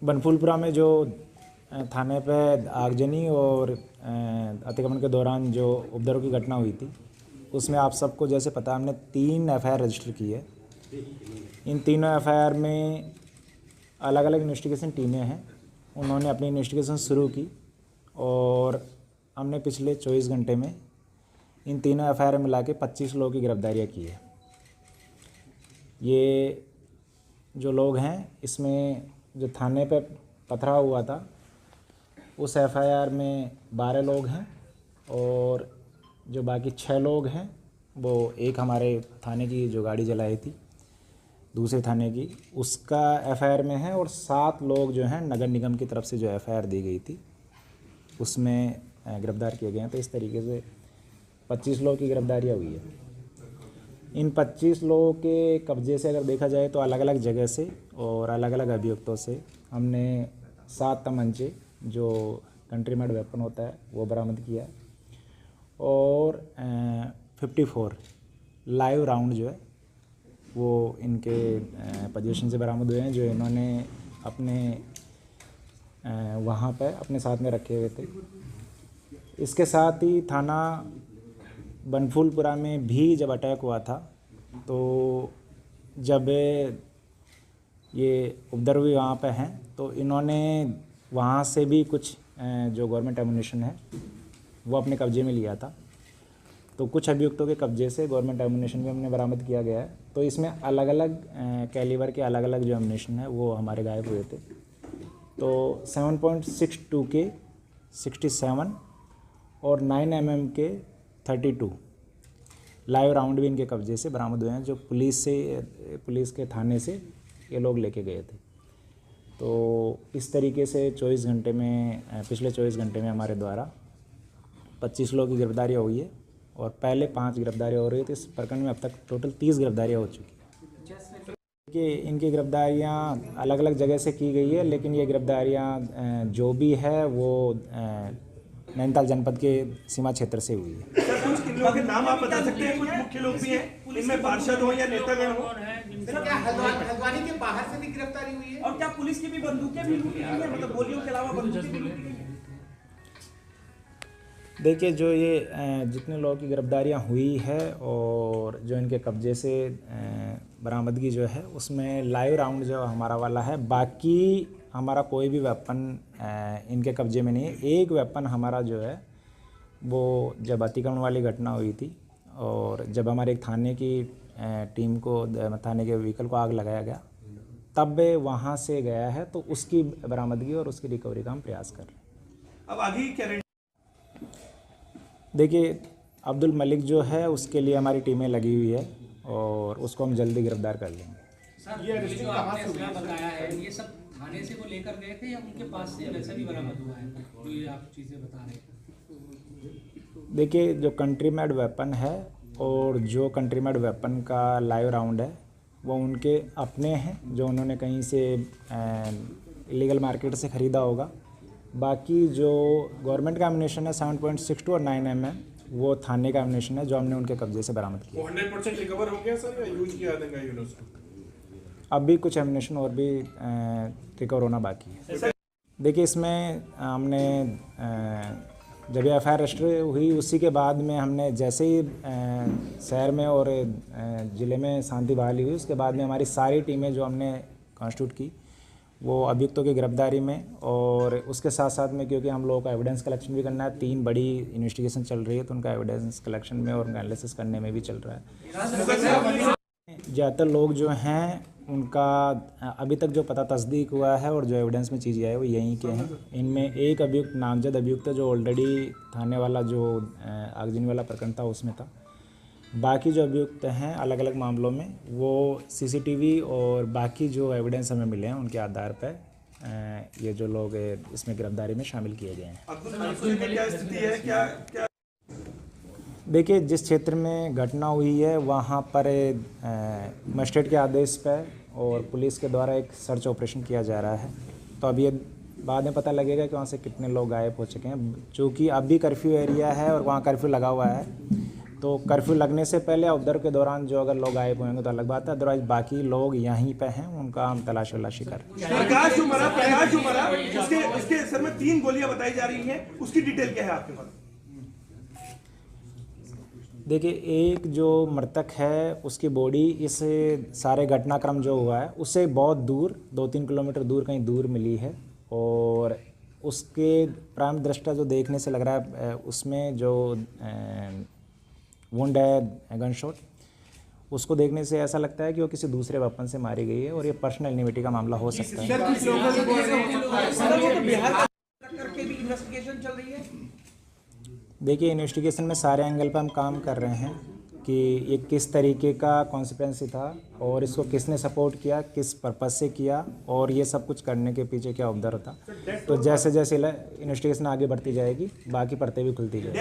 बनफूलपुरा में जो थाने पे आगजनी और अतिक्रमण के दौरान जो उपद्रव की घटना हुई थी, उसमें आप सबको जैसे पता, हमने 3 एफआईआर रजिस्टर की है। इन तीनों एफआईआर में अलग अलग इन्वेस्टिगेशन टीमें हैं, उन्होंने अपनी इन्वेस्टिगेशन शुरू की और हमने पिछले 24 घंटे में इन तीनों एफआईआर मिला के 25 लोगों की गिरफ्तारियाँ की है। ये जो लोग हैं, इसमें जो थाने पे पथराव हुआ था उस एफआईआर में 12 लोग हैं और जो बाकी 6 लोग हैं वो एक हमारे थाने की जो गाड़ी जलाई थी दूसरे थाने की, उसका एफआईआर में है, और 7 लोग जो हैं नगर निगम की तरफ से जो एफआईआर दी गई थी उसमें गिरफ्तार किए गए हैं। तो इस तरीके से 25 लोगों की गिरफ्तारियाँ हुई है। इन 25 लोगों के कब्जे से अगर देखा जाए तो अलग अलग जगह से और अलग अलग अभियुक्तों से हमने 7 तमंचे जो कंट्री मेड वेपन होता है वो बरामद किया और 54 लाइव राउंड जो है वो इनके पोजीशन से बरामद हुए हैं, जो इन्होंने अपने वहाँ पर अपने साथ में रखे हुए थे। इसके साथ ही थाना बनफूलपुरा में भी जब अटैक हुआ था तो जब ये उपद्रवी वहाँ पे हैं तो इन्होंने वहाँ से भी कुछ जो गवर्नमेंट एमुनिशन है वो अपने कब्जे में लिया था। तो कुछ अभियुक्तों के कब्जे से गवर्नमेंट एमुनिशन भी हमने बरामद किया गया है। तो इसमें अलग अलग कैलिबर के अलग अलग जो एमुनिशन है वो हमारे गायब हुए थे। तो 7.62 के 67 और 9 mm के 32 लाइव राउंड भी इनके कब्जे से बरामद हुए हैं, जो पुलिस के थाने से ये लोग लेके गए थे। तो इस तरीके से पिछले 24 घंटे में हमारे द्वारा 25 लोगों की गिरफ्तारी हुई है और पहले 5 गिरफ्तारियाँ हो रही थी। इस प्रकरण में अब तक टोटल 30 गिरफ्तारियाँ हो चुकी हैं। कि इनकी गिरफ्तारियाँ अलग अलग जगह से की गई है, लेकिन ये गिरफ्तारियाँ जो भी है वो नैनीताल जनपद के सीमा क्षेत्र से हुई है। कुछ इन लोगों के नाम आप बता सकते हैं? कुछ मुख्य लोग भी हैं, इनमें पार्षद हो या नेतागण हो? क्या हल्द्वानी के बाहर से भी गिरफ्तारी हुई है? और क्या पुलिस की भी बंदूकें भी लूटी गई हैं? मतलब गोलियों के अलावा बंदूकें भी लूटी गई हैं? देखिए, जो ये जितने लोगों की गिरफ्तारियाँ हुई है और जो इनके कब्जे से बरामदगी जो है उसमें लाइव राउंड जो हमारा वाला है, बाकी हमारा कोई भी वेपन इनके कब्जे में नहीं है। एक वेपन हमारा जो है वो जब अतिक्रमण वाली घटना हुई थी और जब हमारे एक थाने की टीम को, थाने के व्हीकल को आग लगाया गया, तब वहाँ से गया है, तो उसकी बरामदगी और उसकी रिकवरी का हम प्रयास कर रहे हैं। अब आगे क्या? देखिए, अब्दुल मलिक जो है उसके लिए हमारी टीमें लगी हुई है और उसको हम जल्दी गिरफ्तार कर लेंगे। सर, ये जो आपने असला बताया है, ये सब थाने से वो लेकर गए थे या उनके पास से वैसा भी बरामद हुआ है, जो ये आप चीज़ें बता रहे हैं? देखिए, जो कंट्री मेड वेपन है और जो कंट्री मेड वेपन का लाइव राउंड है वो उनके अपने हैं, जो उन्होंने कहीं से इलीगल मार्केट से ख़रीदा होगा। बाकी जो गवर्नमेंट का एमुनेशन है 7.62 और 9 mm वो थाने का एमुनेशन है, जो हमने उनके कब्जे से बरामद किया। 100% रिकवर हो गया सर, या यूज किया था यूनिवर्सिटी? अभी कुछ एमुनेशन और भी रिकवर होना बाकी है। देखिए, इसमें हमने जब ये एफआईआर रजिस्टर हुई उसी के बाद में हमने जैसे ही शहर में और ज़िले में शांति बहाली हुई, उसके बाद में हमारी सारी टीमें जो हमने कॉन्स्टिट्यूट की वो अभियुक्तों की गिरफ्तारी में, और उसके साथ साथ में क्योंकि हम लोगों का एविडेंस कलेक्शन भी करना है, 3 बड़ी इन्वेस्टिगेशन चल रही है, तो उनका एविडेंस कलेक्शन में और एनालिसिस करने में भी चल रहा है। ज़्यादातर लोग जो हैं उनका अभी तक जो पता तस्दीक हुआ है और जो एविडेंस में चीज़ें आई वो यहीं के हैं। इनमें एक अभियुक्त नामजद अभियुक्त है जो ऑलरेडी थाने वाला जो आगजनी वाला प्रकरण था उसमें था। बाकी जो अभियुक्त हैं अलग अलग मामलों में वो सीसीटीवी और बाकी जो एविडेंस हमें मिले हैं उनके आधार पर ये जो लोग इसमें गिरफ्तारी में शामिल किए गए हैं। क्या स्थिति है? क्या देखिए, जिस क्षेत्र में घटना हुई है वहाँ पर मजिस्ट्रेट के आदेश पर और पुलिस के द्वारा एक सर्च ऑपरेशन किया जा रहा है। तो अब ये बाद में पता लगेगा कि वहाँ से कितने लोग गायब हो चुके हैं, चूँकि अभी कर्फ्यू एरिया है और वहाँ कर्फ्यू लगा हुआ है। तो कर्फ्यू लगने से पहले उपद्रव के दौरान जो अगर लोग गायब होंगे तो अलग बात है, अदरवाइज बाकी लोग यहीं पे हैं, उनका हम तलाशी कर रहे हैं। प्रकाश उमरा उसके सर में 3 गोलियां बताई जा रही हैं, उसकी डिटेल क्या है आपके पास? देखिए, एक जो मृतक है उसकी बॉडी इस सारे घटनाक्रम जो हुआ है उससे बहुत दूर 2-3 किलोमीटर दूर कहीं दूर मिली है, और उसके प्राइम दृष्टया जो देखने से लग रहा है उसमें जो वुंड है गन शॉट, उसको देखने से ऐसा लगता है कि वो किसी दूसरे वेपन से मारी गई है और ये पर्सनल एनिमिटी का मामला हो सकता है। देखिए, इन्वेस्टिगेशन में सारे एंगल पर हम काम कर रहे हैं कि ये किस तरीके का कॉन्सिक्वेंसी था और इसको किसने सपोर्ट किया, किस पर्पज से किया, और ये सब कुछ करने के पीछे क्या उपद्रव था। तो जैसे जैसे इन्वेस्टिगेशन आगे बढ़ती जाएगी बाकी परतें भी खुलती जाएगी।